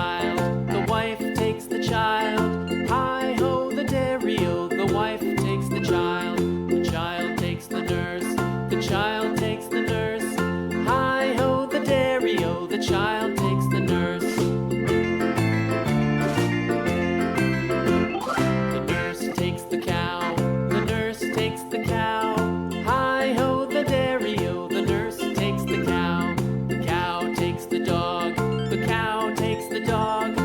child, the wife takes the child. Hi-ho, the dairy-o, the wife takes the child takes the nurse, the child takes the nurse. Hi-ho, the dairy-o, the child takes the nurse. The nurse takes the cow, the nurse takes the cow. Hi-ho, the dairy-o, the nurse takes the cow. The cow takes the dog, the cow takes the dog.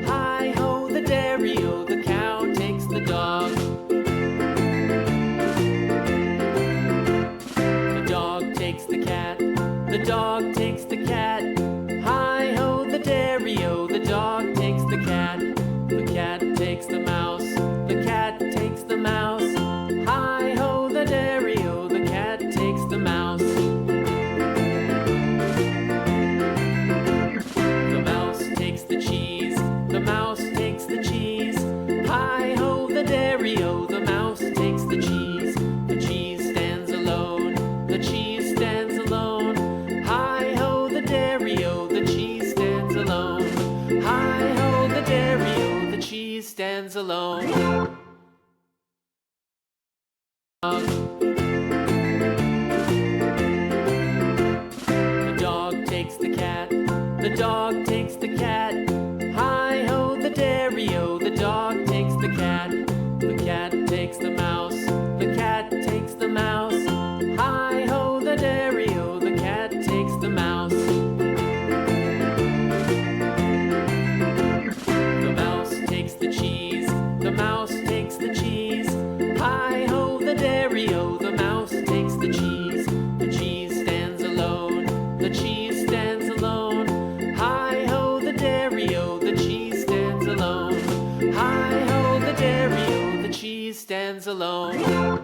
Hi-ho, the dairy-o, the cow takes the dog. The dog takes the cat, the dog takes the cat. Hi-ho, the dairy-o, the dog takes the cat. The cat takes the mouse, the cat takes the mouse. Hi-ho, the dairy-o, the cat takes the mouse. The mouse takes the cheese, the mouse takes the cheese. Hi-ho, the dairy-o, the mouse takes the cheese. The cheese stands alone, the cheese stands alone. Hi-ho, the dairy-o, the cheese stands alone. Hi-ho, the dairy-o, the cheese stands alone. The dog takes the cat, the dog takes the cat. Hi-ho, the dairy-o, the dog takes the cat. The cat takes the mouse, the cat takes the mouse. Hi-ho, the dairy-o, the cat takes the mouse. The mouse takes the cheese, the mouse takes the cheese. Hi-ho, the dairy-o, the mouse takes the cheese. The cheese stands alone, the cheese stands alone. Hi-ho, the dairy-o, the cheese stands alone. Hi-ho, the dairy-o, the cheese stands alone.